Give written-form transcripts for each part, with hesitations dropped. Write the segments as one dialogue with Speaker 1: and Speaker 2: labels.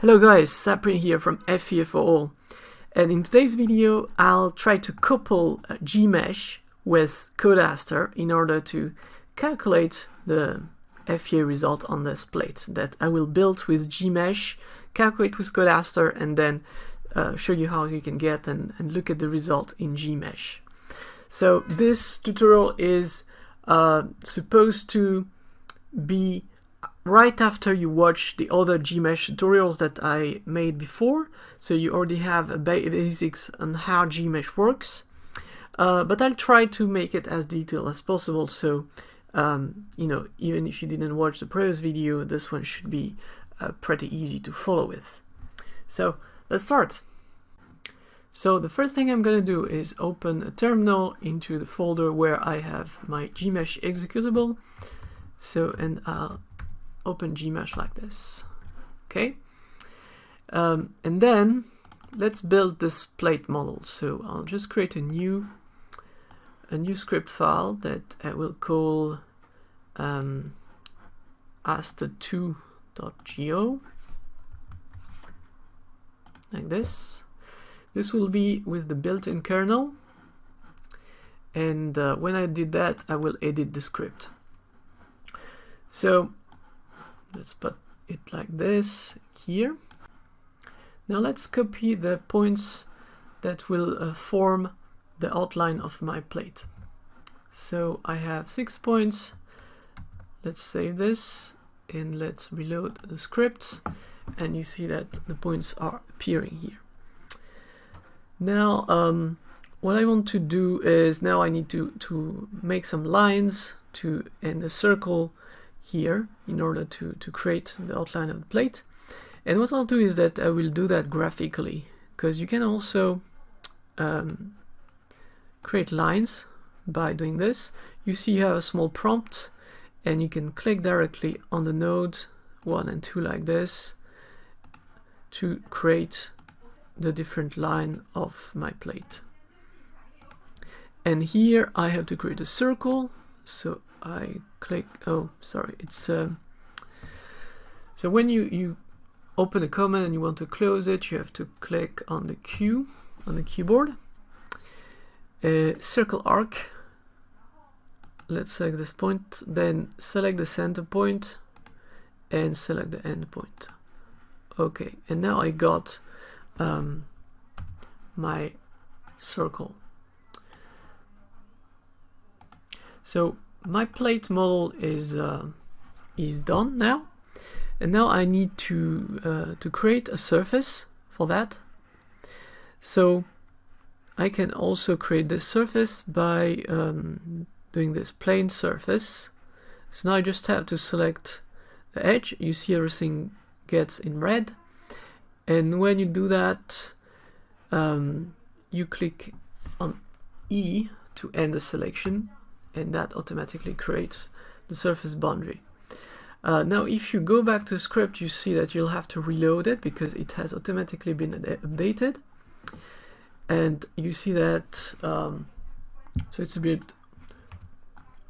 Speaker 1: Hello guys, Cyprien here from FE for All, and in today's video I'll try to couple Gmsh with Aster in order to calculate the FE result on this plate that I will build with Gmsh, calculate with Aster, and then show you how you can get and look at the result in Gmsh. So this tutorial is supposed to be right after you watch the other Gmsh tutorials that I made before, so you already have a basics on how Gmsh works, but I'll try to make it as detailed as possible, so you know, even if you didn't watch the previous video, this one should be pretty easy to follow with. So let's start. So the first thing I'm going to do is open a terminal into the folder where I have my Gmsh executable. So, and I'll open Gmsh like this. Okay, and then let's build this plate model. So I'll just create a new script file that I will call Aster2.go, like this. This will be with the built-in kernel, and when I did that, I will edit the script. So let's put it like this here. Now let's copy the points that will form the outline of my plate. So I have 6 points. Let's save this and let's reload the script, and you see that the points are appearing here. Now what I want to do is, now I need to make some lines and a circle here in order to create the outline of the plate. And what I'll do is that I will do that graphically, because you can also create lines by doing this. You see you have a small prompt, and you can click directly on the node 1 and 2 like this to create the different line of my plate. And here I have to create a circle, so I click, oh sorry, it's so when you open a command and you want to close it, you have to click on the Q on the keyboard. Circle arc, let's select this point, then select the center point and select the end point. Okay, and now I got my circle. So my plate model is done now, and now I need to create a surface for that. So I can also create this surface by doing this plane surface. So now I just have to select the edge. You see everything gets in red, and when you do that, you click on E to end the selection, and that automatically creates the surface boundary. Now if you go back to the script, you see that you'll have to reload it because it has automatically been updated, and you see that so it's a bit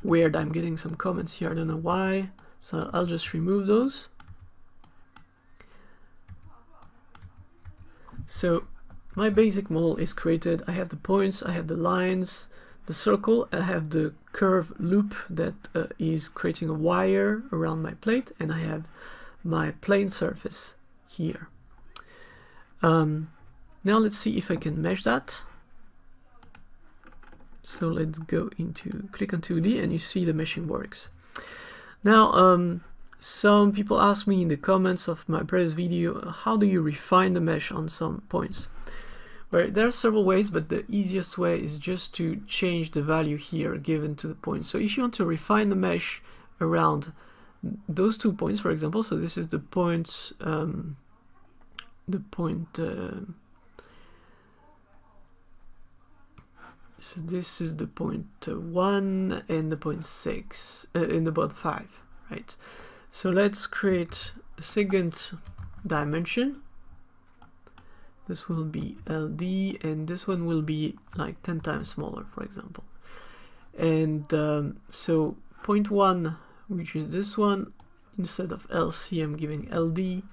Speaker 1: weird. I'm getting some comments here, I don't know why, so I'll just remove those. So my basic model is created. I have the points, I have the lines, the circle, I have the curve loop that is creating a wire around my plate, and I have my plane surface here. Now let's see if I can mesh that. So let's go into, click on 2D, and you see the meshing works. Now some people ask me in the comments of my previous video, how do you refine the mesh on some points? Well, there are several ways, but the easiest way is just to change the value here given to the point. So if you want to refine the mesh around those 2 points, for example, so this is the point, so this is the point 1 and the point 6 in the point 5, right? So let's create a second dimension. This will be LD, and this one will be like 10 times smaller, for example. And so point 1, which is this one, instead of LC I'm giving LD,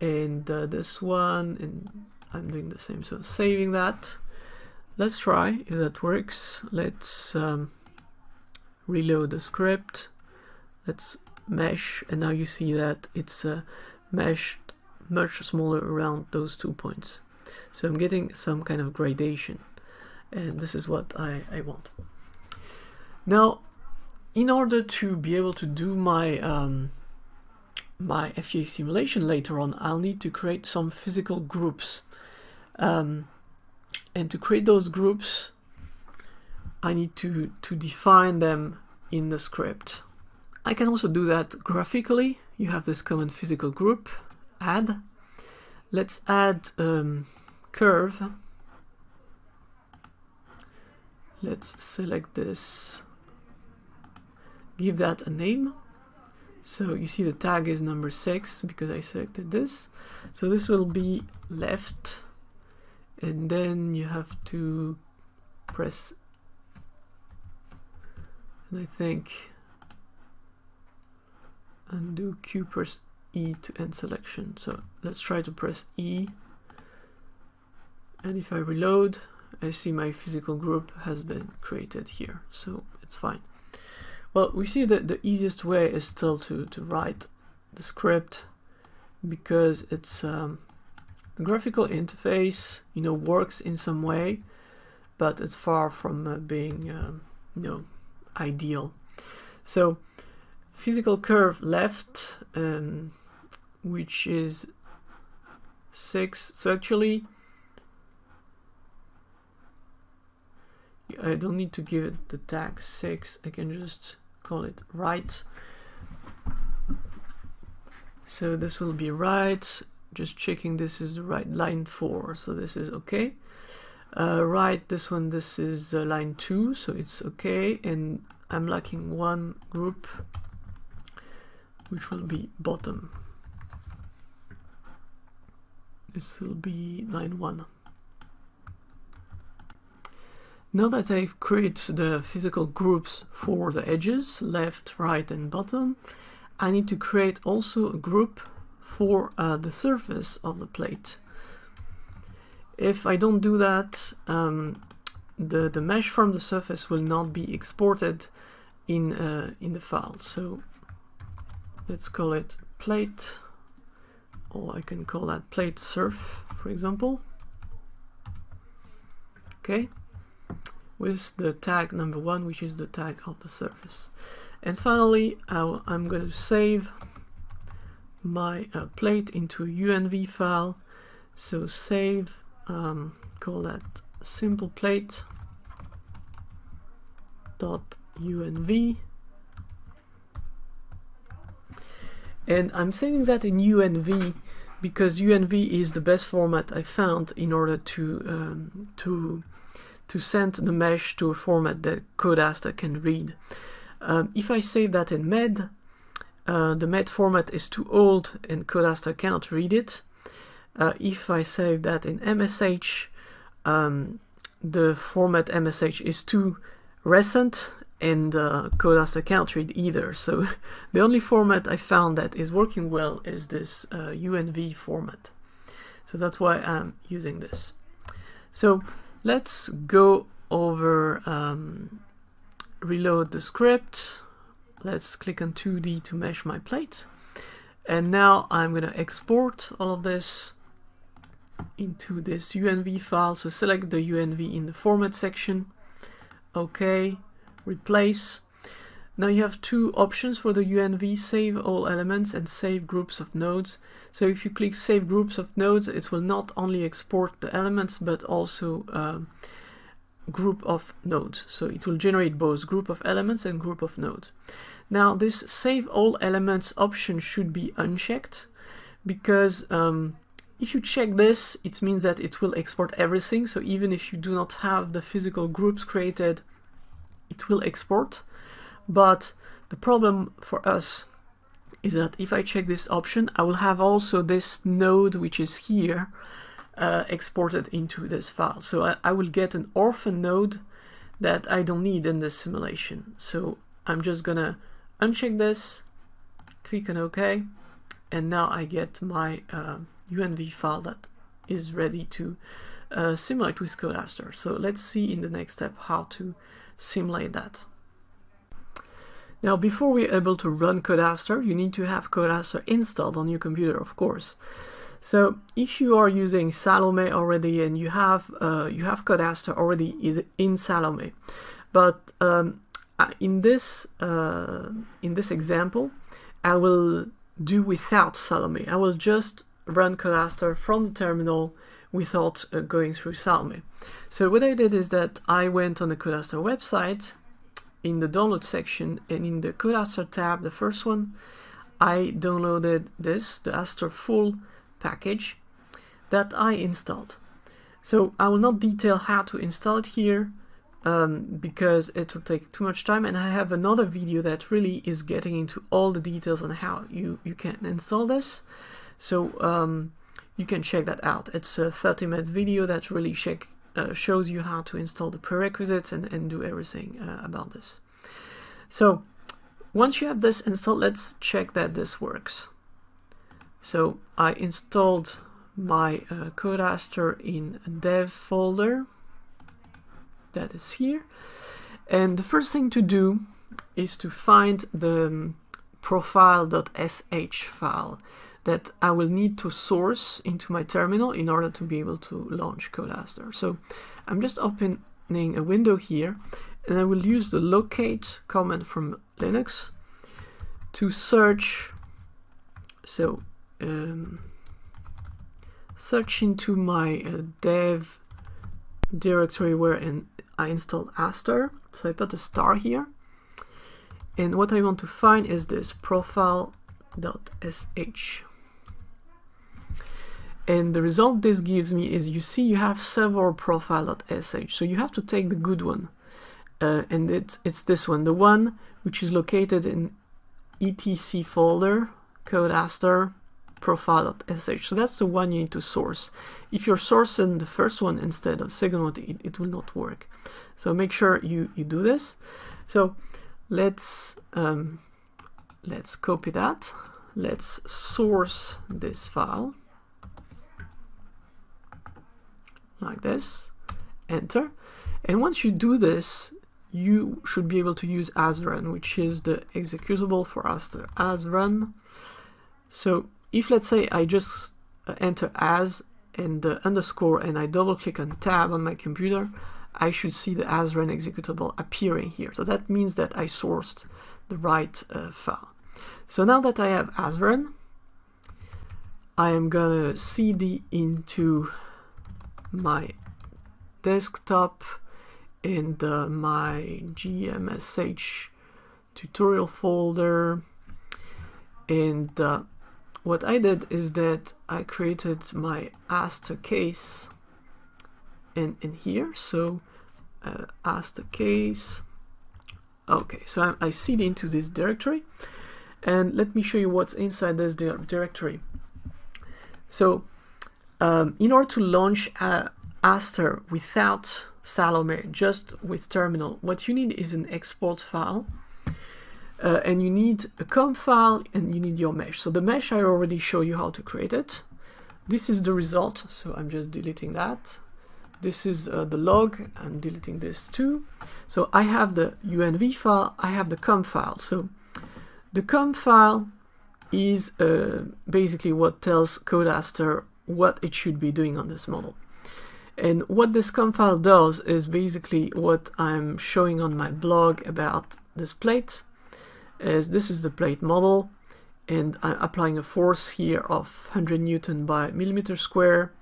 Speaker 1: and this one, and I'm doing the same, so saving that. Let's try if that works. Let's reload the script. Let's mesh, and now you see that it's meshed much smaller around those 2 points. So I'm getting some kind of gradation, and this is what I want. Now, in order to be able to do my my FEA simulation later on, I'll need to create some physical groups. And to create those groups, I need to define them in the script. I can also do that graphically. You have this command physical group, add. Let's add curve. Let's select this, give that a name. So you see the tag is number 6 because I selected this. So this will be left, and then you have to press, and I think undo Q, press E to end selection. So let's try to press E, and if I reload, I see my physical group has been created here, so it's fine. Well, we see that the easiest way is still to write the script, because it's the graphical interface, you know, works in some way, but it's far from being, you know, ideal. So physical curve left, which is 6. So actually, I don't need to give it the tag 6. I can just call it right. So this will be right. Just checking this is the right line 4. So this is okay. Right, this one, this is line 2. So it's okay. And I'm lacking one group, which will be bottom. This will be line 1. Now that I've created the physical groups for the edges, left, right, and bottom, I need to create also a group for the surface of the plate. If I don't do that, the mesh from the surface will not be exported in the file. So let's call it plate, or I can call that plate surf, for example. Okay, with the tag number 1, which is the tag of the surface. And finally, I'm going to save my plate into a UNV file. So save, call that simple plate .unv, and I'm saving that in UNV because UNV is the best format I found in order to send the mesh to a format that Aster can read. If I save that in MED, the MED format is too old and Aster cannot read it. If I save that in MSH, the format MSH is too recent and Aster cannot read either. So the only format I found that is working well is this UNV format. So that's why I'm using this. So let's go over, reload the script. Let's click on 2D to mesh my plate. And now I'm going to export all of this into this UNV file. So select the UNV in the format section. OK, replace. Now you have two options for the UNV, save all elements and save groups of nodes. So if you click save groups of nodes, it will not only export the elements but also group of nodes. So it will generate both group of elements and group of nodes. Now this save all elements option should be unchecked, because if you check this, it means that it will export everything. So even if you do not have the physical groups created, it will export. But the problem for us is that if I check this option, I will have also this node, which is here, exported into this file. So I will get an orphan node that I don't need in this simulation. So I'm just gonna uncheck this, click on OK, and now I get my UNV file that is ready to simulate with Codaster. So let's see in the next step how to simulate that. Now, before we're able to run Codaster, you need to have Codaster installed on your computer, of course. So if you are using Salome already and you have Codaster already in Salome, but in this example, I will do without Salome. I will just run Codaster from the terminal without going through Salome. So what I did is that I went on the Codaster website in the download section, and in the Codaster tab, the first one, I downloaded this, the Aster full package that I installed. So I will not detail how to install it here because it will take too much time, and I have another video that really is getting into all the details on how you can install this. So you can check that out. It's a 30-minute video that really shows you how to install the prerequisites and do everything about this. So once you have this installed, let's check that this works. So I installed my Codaster in a dev folder that is here, and the first thing to do is to find the Profile.sh file that I will need to source into my terminal in order to be able to launch Codaster. So I'm just opening a window here, and I will use the locate command from Linux to search. So search into my dev directory where I installed Aster. So I put a star here, and what I want to find is this Profile.sh. And the result this gives me is, you see, you have several Profile.sh, so you have to take the good one, and it's this one, the one which is located in etc folder, Codaster, Profile.sh. So that's the one you need to source. If you're sourcing the first one instead of the second one, it will not work. So make sure you do this. So let's copy that. Let's source this file like this, enter, and once you do this, you should be able to use asrun, which is the executable for Aster, asrun. So if, let's say, I just enter as and the underscore and I double click on tab on my computer, I should see the asrun executable appearing here. So that means that I sourced the right file. So now that I have asrun, I am gonna cd into my desktop and my Gmsh tutorial folder, and what I did is that I created my Aster case in here. So Aster case. Okay, so I cd into this directory, and let me show you what's inside this directory. So in order to launch Aster without Salome, just with terminal, what you need is an export file, and you need a comm file, and you need your mesh. So the mesh, I already show you how to create it. This is the result, so I'm just deleting that. This is the log, I'm deleting this too. So I have the UNV file, I have the comm file. So the comm file is basically what tells Codaster what it should be doing on this model. And what this comm file does is basically what I'm showing on my blog about this plate. As this is the plate model, and I'm applying a force here of 100 Newton by millimeter square.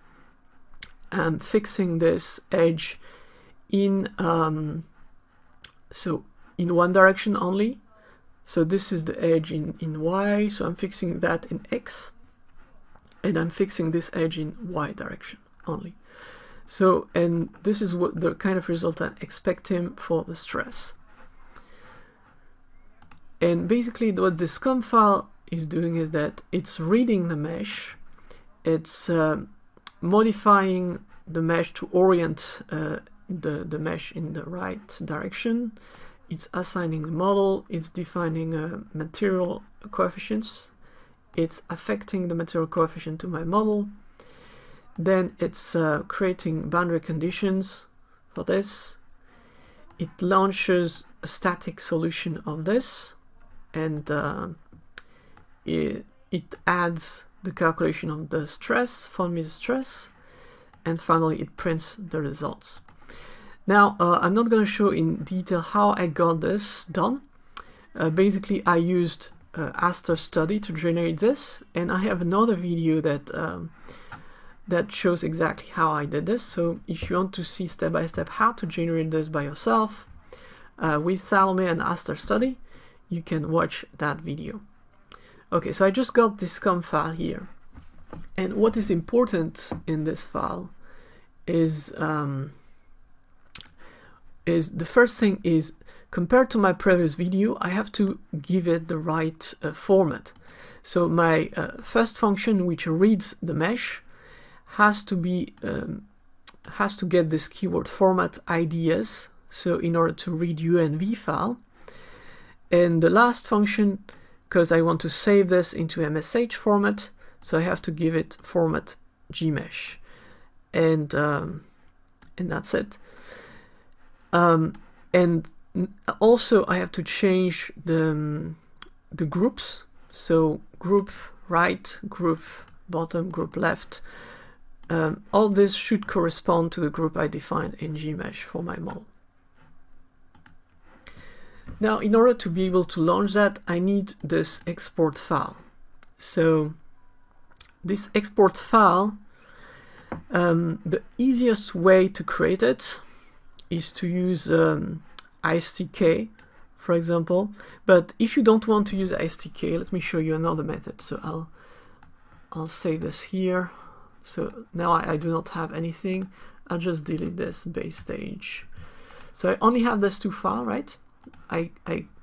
Speaker 1: I'm fixing this edge in so in one direction only. So this is the edge in Y, so I'm fixing that in X, and I'm fixing this edge in Y direction only. So, and this is what the kind of result I'm expecting for the stress. And basically what this comm file is doing is that it's reading the mesh, it's modifying the mesh to orient the mesh in the right direction, it's assigning the model, it's defining material coefficients, it's affecting the material coefficient to my model. Then it's creating boundary conditions for this. It launches a static solution of this, and it adds the calculation of the stress, found me the stress, and finally it prints the results. Now I'm not going to show in detail how I got this done. Basically I used Aster study to generate this, and I have another video that that shows exactly how I did this. So if you want to see step by step how to generate this by yourself with Salome and Aster study, you can watch that video. Okay, so I just got this comm file here, and what is important in this file is the first thing is, compared to my previous video, I have to give it the right format. So my first function, which reads the mesh, has to get this keyword format IDS, so in order to read UNV file. And the last function, because I want to save this into MSH format, so I have to give it format Gmsh, and that's it. And also I have to change the groups, so group right, group bottom, group left. All this should correspond to the group I defined in Gmsh for my model. Now, in order to be able to launch that, I need this export file. So this export file, the easiest way to create it is to use ISTK, for example. But if you don't want to use ISTK, let me show you another method. So I'll save this here. So now I do not have anything. I'll just delete this base stage. So I only have this two files, right? I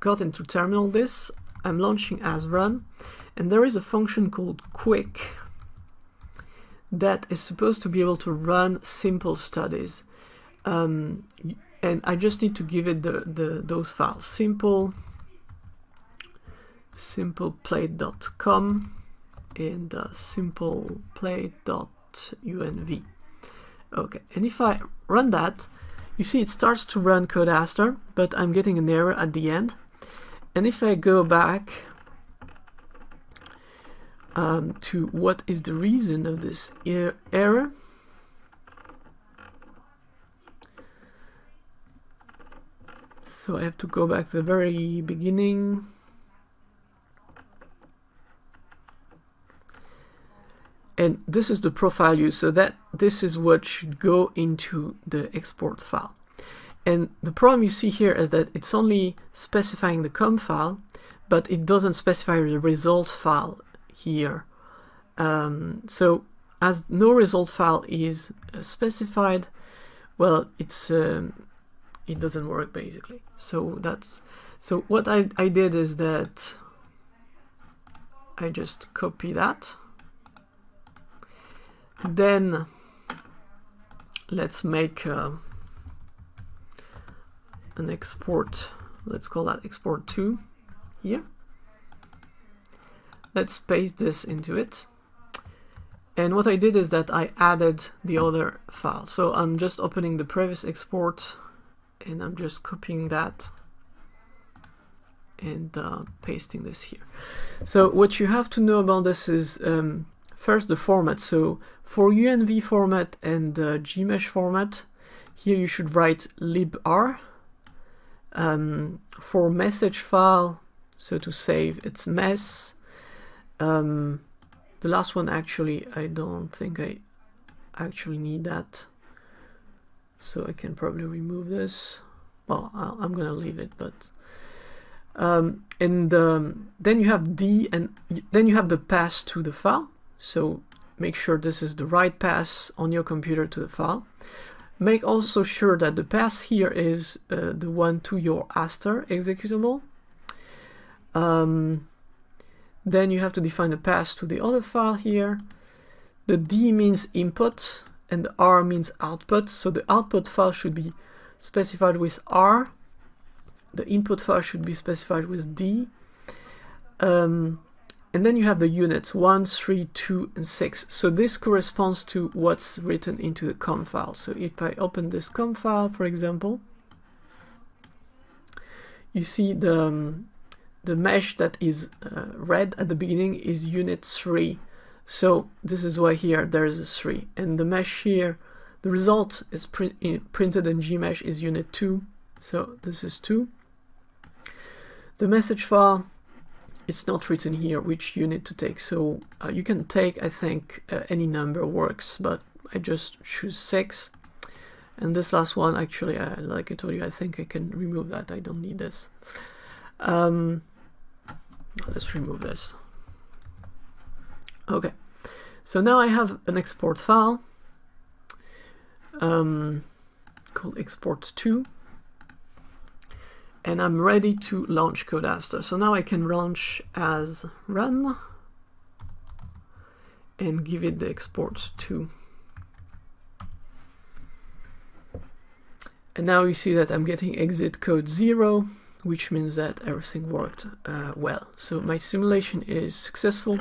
Speaker 1: got into terminal this. I'm launching as run, and there is a function called quick that is supposed to be able to run simple studies. And I just need to give it those files, simpleplate.com and simpleplate.unv. Okay, and if I run that, you see it starts to run code Aster, but I'm getting an error at the end. And if I go back to what is the reason of this error, so I have to go back to the very beginning. And this is the profile use, so that this is what should go into the export file. And the problem you see here is that it's only specifying the comm file, but it doesn't specify the result file here. So as no result file is specified, well, it's it doesn't work basically. So what I did is that I just copy that. Then let's make an export. Let's call that export 2 here. Let's paste this into it. And what I did is that I added the other file. So I'm just opening the previous export, and I'm just copying that and pasting this here. So what you have to know about this is first the format. So for UNV format and Gmsh format, here you should write libr. For message file, so to save, it's mess. The last one, actually, I don't think I actually need that, so I can probably remove this. Well, I'm gonna leave it, but then you have D, and then you have the path to the file. So make sure this is the right path on your computer to the file. Make also sure that the path here is the one to your Aster executable. Then you have to define the path to the other file here. The D means input and the R means output. So the output file should be specified with R. The input file should be specified with D. And then you have the units 1, 3, 2, and 6. So this corresponds to what's written into the comm file. So if I open this comm file, for example, you see the mesh that is red at the beginning is unit 3. So this is why here there's a 3. And the mesh here, the result is printed in Gmsh is unit 2. So this is 2. The message file, it's not written here which unit to take. So you can take, I think, any number works, but I just choose 6. And this last one, actually, like I told you, I think I can remove that. I don't need this. Let's remove this. Okay, so now I have an export file called export2, and I'm ready to launch Aster. So now I can launch as run and give it the export2. And now you see that I'm getting exit code 0, which means that everything worked well. So my simulation is successful.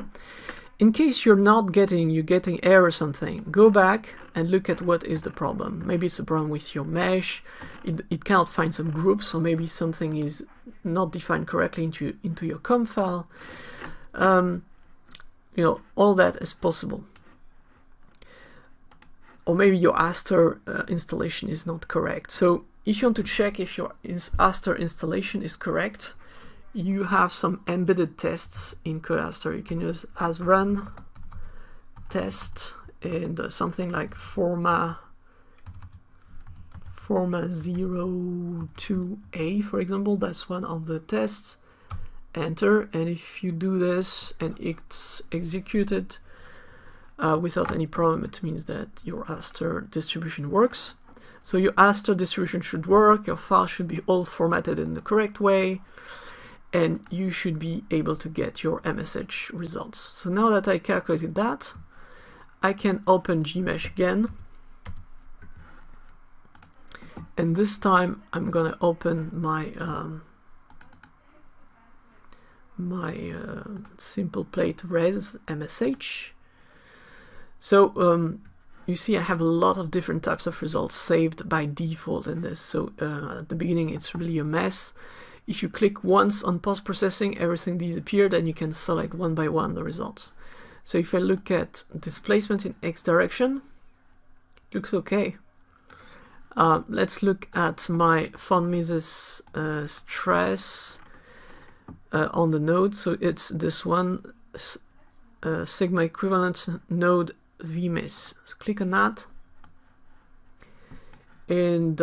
Speaker 1: In case you're getting error or something, go back and look at what is the problem. Maybe it's a problem with your mesh. It cannot find some groups, or maybe something is not defined correctly into your comm file. You know, all that is possible. Or maybe your Aster installation is not correct. So if you want to check if your Aster installation is correct, you have some embedded tests in Aster. You can use as run test and something like forma 02A, for example. That's one of the tests. Enter, and if you do this and it's executed without any problem, it means that your Aster distribution works. So your Aster distribution should work, your file should be all formatted in the correct way, and you should be able to get your MSH results. So now that I calculated that, I can open Gmsh again, and this time I'm gonna open my simple plate res MSH. So you see I have a lot of different types of results saved by default in this. So at the beginning it's really a mess. If you click once on post-processing, everything disappeared, and you can select one by one the results. So if I look at displacement in X direction, it looks okay. Let's look at my von Mises stress on the node. So it's this one, sigma equivalent node vmis. So click on that, and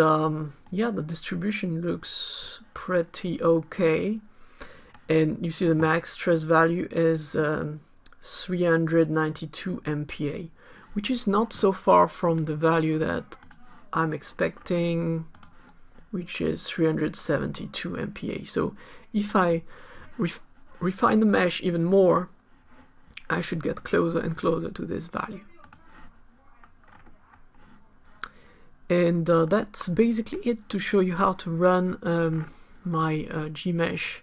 Speaker 1: yeah, the distribution looks pretty okay. And you see the max stress value is 392 MPa, which is not so far from the value that I'm expecting, which is 372 MPa. So if I refine the mesh even more, I should get closer and closer to this value. And that's basically it to show you how to run my Gmsh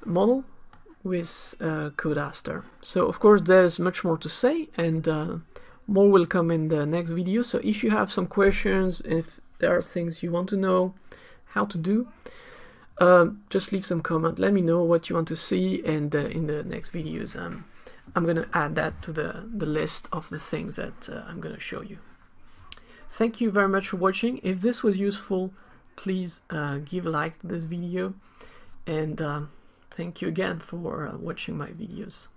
Speaker 1: model with Aster. So of course there's much more to say, and more will come in the next video. So if you have some questions, if there are things you want to know how to do, just leave some comment. Let me know what you want to see, and in the next videos I'm going to add that to the list of the things that I'm going to show you. Thank you very much for watching. If this was useful, please give a like to this video, and thank you again for watching my videos.